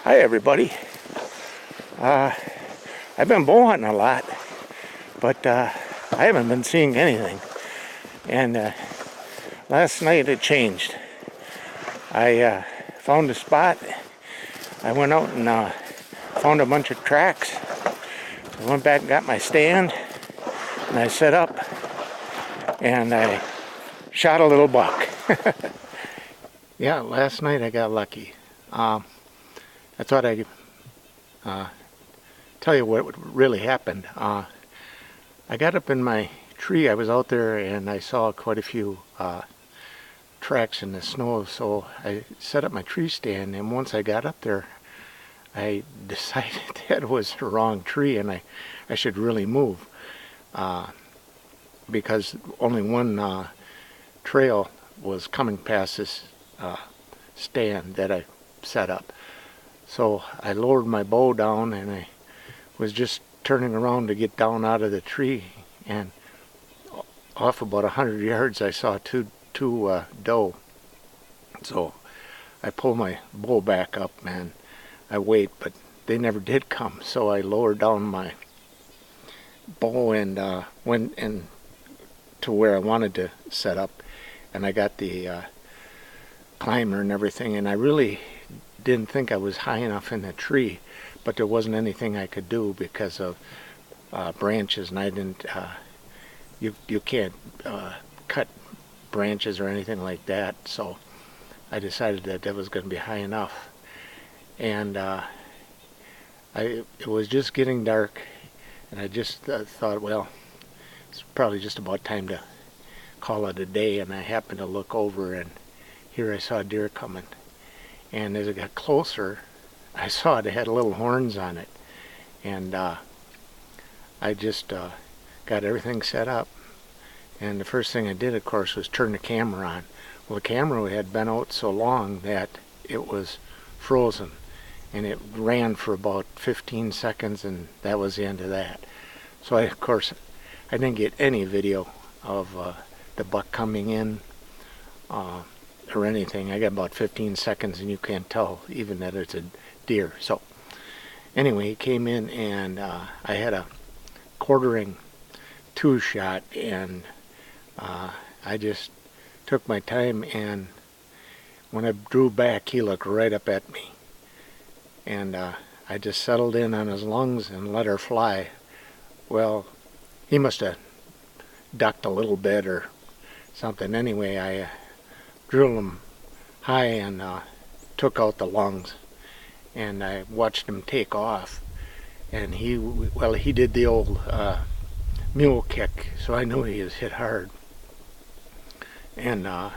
Hi everybody. I've been bow hunting a lot, but I haven't been seeing anything. And last night it changed. I found a spot. I went out and found a bunch of tracks. I went back and got my stand, and I set up, and I shot a little buck. Yeah, last night I got lucky. I thought I'd tell you what really happened. I got up in my tree. I was out there and I saw quite a few tracks in the snow, so I set up my tree stand, and once I got up there I decided that it was the wrong tree and I should really move, because only one trail was coming past this stand that I set up. So I lowered my bow down and I was just turning around to get down out of the tree, and off about 100 yards I saw two doe. So I pulled my bow back up and I wait, but they never did come. So I lowered down my bow and went in to where I wanted to set up, and I got the climber and everything, and I really didn't think I was high enough in the tree, but there wasn't anything I could do because of branches, and I didn't you can't cut branches or anything like that. So I decided that was going to be high enough, and it was just getting dark, and I just thought, well, it's probably just about time to call it a day. And I happened to look over, and here I saw a deer coming. And as it got closer, I saw it had little horns on it. And I just got everything set up. And the first thing I did, of course, was turn the camera on. Well, the camera had been out so long that it was frozen. And it ran for about 15 seconds, and that was the end of that. So of course, I didn't get any video of the buck coming in or anything. I got about 15 seconds, and you can't tell even that it's a deer. So anyway, he came in, and I had a quartering 2-shot, and I just took my time, and when I drew back, he looked right up at me, and I just settled in on his lungs and let her fly. Well, he must have ducked a little bit or something. Anyway, I drilled him high and took out the lungs, and I watched him take off, and he did the old mule kick, so I knew he was hit hard. And I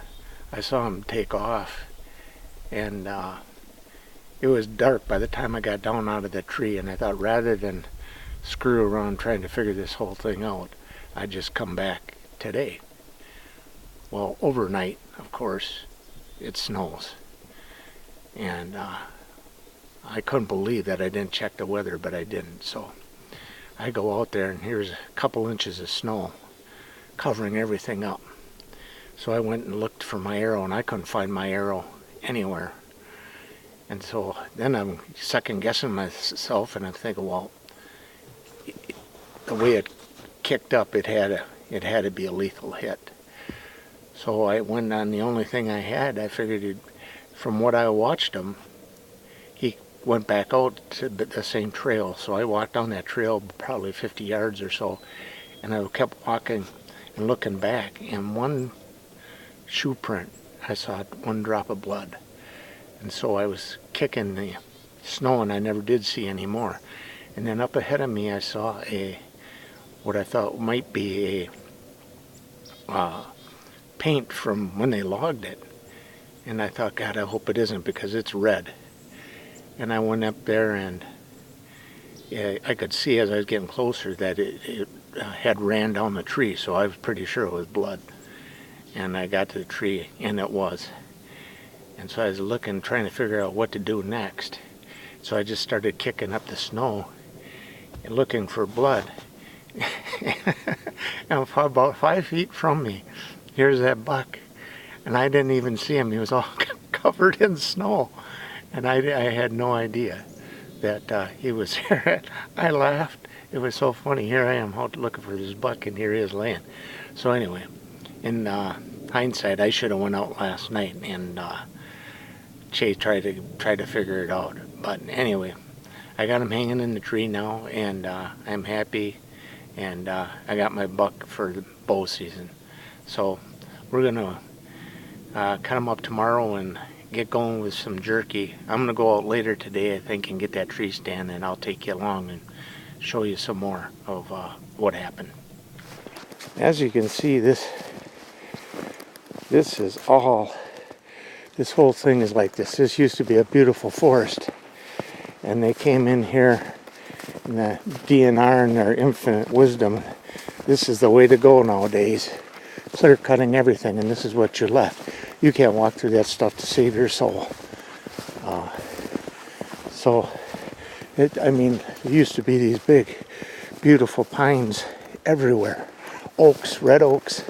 saw him take off, and it was dark by the time I got down out of the tree, and I thought, rather than screw around trying to figure this whole thing out, I'd just come back today. Well, overnight, of course, it snows, and I couldn't believe that I didn't check the weather, but I didn't. So I go out there, and here's a couple inches of snow covering everything up. So I went and looked for my arrow, and I couldn't find my arrow anywhere. And so then I'm second guessing myself, and I'm thinking, well, the way it kicked up, it had to be a lethal hit. So I went on the only thing I had. I figured, from what I watched him, he went back out to the same trail. So I walked down that trail probably 50 yards or so, and I kept walking and looking back, and one shoe print, I saw one drop of blood. And so I was kicking the snow, and I never did see any more. And then up ahead of me, I saw what I thought might be a paint from when they logged it. And I thought, God, I hope it isn't, because it's red. And I went up there, and I could see as I was getting closer that it had ran down the tree, so I was pretty sure it was blood. And I got to the tree, and it was. And so I was looking, trying to figure out what to do next. So I just started kicking up the snow and looking for blood. And about 5 feet from me, here's that buck. And I didn't even see him. He was all covered in snow. And I had no idea that he was here. I laughed. It was so funny. Here I am out looking for this buck, and here he is laying. So anyway, in hindsight, I should have went out last night and tried to figure it out. But anyway, I got him hanging in the tree now, and I'm happy. And I got my buck for the bow season. So we're gonna cut him up tomorrow and get going with some jerky. I'm gonna go out later today, I think, and get that tree stand, and I'll take you along and show you some more of what happened. As you can see, this is all, this whole thing is like this. This used to be a beautiful forest, and they came in here in the DNR and their infinite wisdom. This is the way to go nowadays. Clear cutting everything, and this is what you're left. You can't walk through that stuff to save your soul. There used to be these big, beautiful pines everywhere. Oaks, red oaks.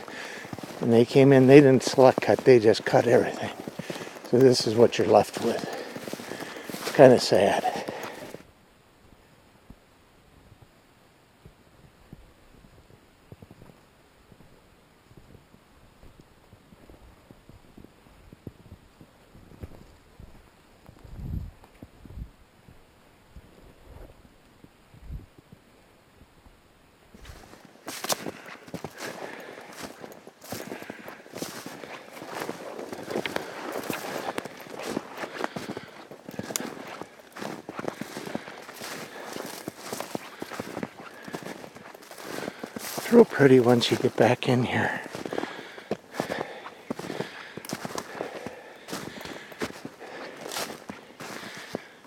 And they came in, they didn't select cut, they just cut everything. So this is what you're left with. It's kind of sad. It's real pretty once you get back in here.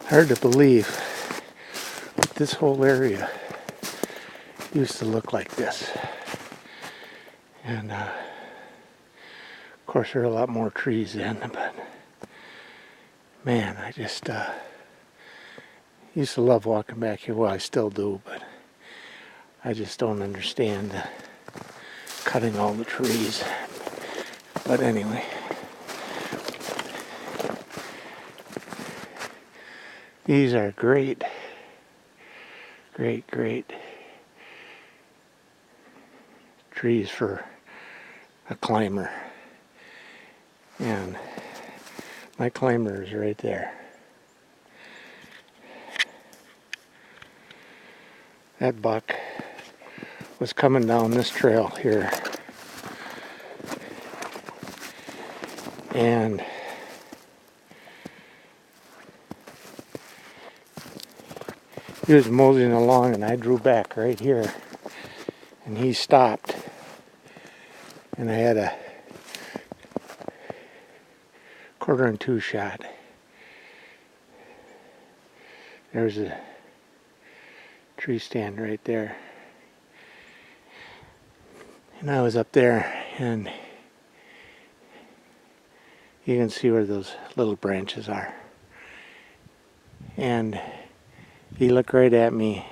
Hard to believe, but this whole area used to look like this. And of course there are a lot more trees then, but man, I just used to love walking back here. Well, I still do, but I just don't understand cutting all the trees. But anyway, these are great trees for a climber. And my climber is right there. That buck was coming down this trail here, and he was moseying along, and I drew back right here, and he stopped, and I had a 1/4-2 shot. There's a tree stand right there. And I was up there, and you can see where those little branches are. And he looked right at me,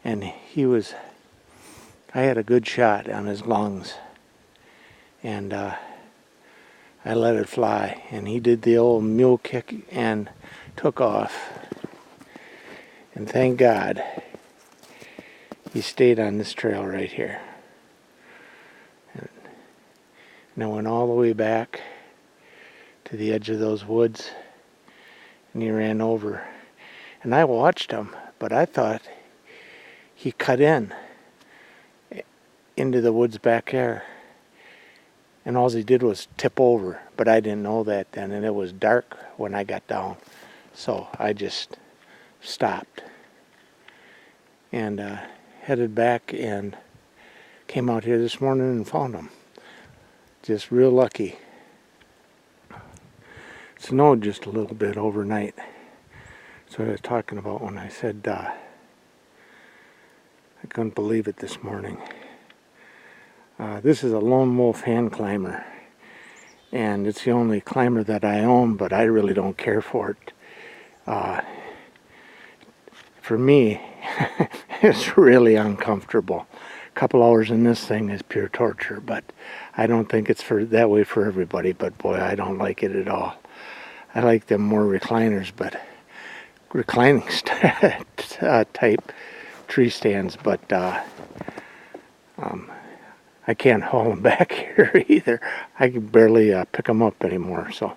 and I had a good shot on his lungs. And I let it fly, and he did the old mule kick and took off. And thank God he stayed on this trail right here. And I went all the way back to the edge of those woods, and he ran over. And I watched him, but I thought he cut into the woods back there. And all he did was tip over, but I didn't know that then, and it was dark when I got down. So I just stopped and headed back and came out here this morning and found him. Just real lucky. It snowed just a little bit overnight. That's what I was talking about when I said I couldn't believe it this morning. This is a lone wolf hand climber, and it's the only climber that I own, but I really don't care for it. For me, it's really uncomfortable. A couple hours in this thing is pure torture, but I don't think it's that way for everybody, but boy, I don't like it at all. I like them more recliners, but reclining type tree stands, but I can't haul them back here either. I can barely pick them up anymore, so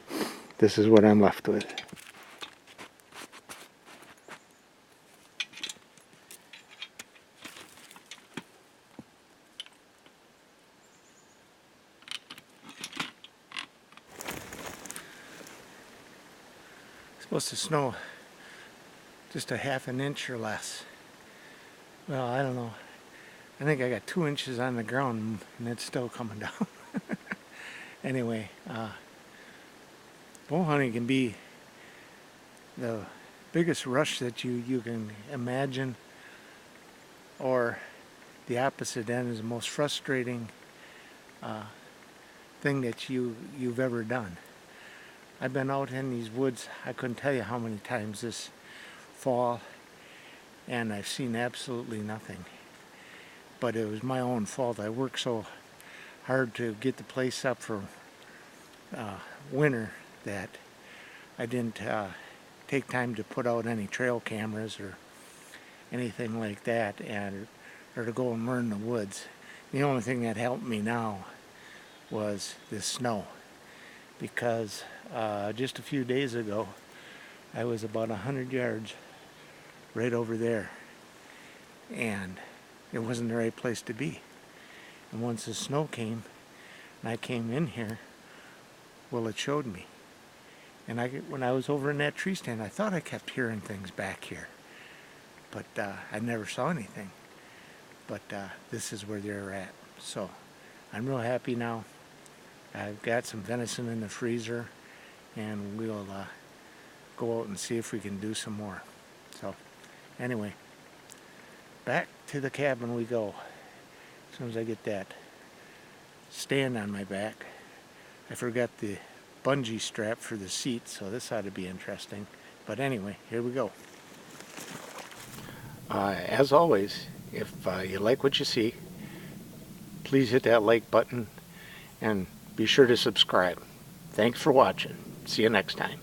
this is what I'm left with. It's supposed to snow just a half an inch or less. Well, I don't know. I think I got 2 inches on the ground and it's still coming down. Anyway, bow hunting can be the biggest rush that you can imagine, or the opposite end is the most frustrating thing that you've ever done. I've been out in these woods, I couldn't tell you how many times this fall, and I've seen absolutely nothing. But it was my own fault. I worked so hard to get the place up for winter that I didn't take time to put out any trail cameras or anything like that, or to go and learn the woods. The only thing that helped me now was this snow, because just a few days ago I was about 100 yards right over there, and it wasn't the right place to be. And once the snow came and I came in here, well, it showed me. And when I was over in that tree stand, I thought I kept hearing things back here, but I never saw anything. But this is where they're at. So I'm real happy now. I've got some venison in the freezer, and we'll go out and see if we can do some more. So anyway, back to the cabin we go. As soon as I get that stand on my back. I forgot the bungee strap for the seat, so this ought to be interesting. But anyway, here we go. As always, if you like what you see, please hit that like button and be sure to subscribe. Thanks for watching. See you next time.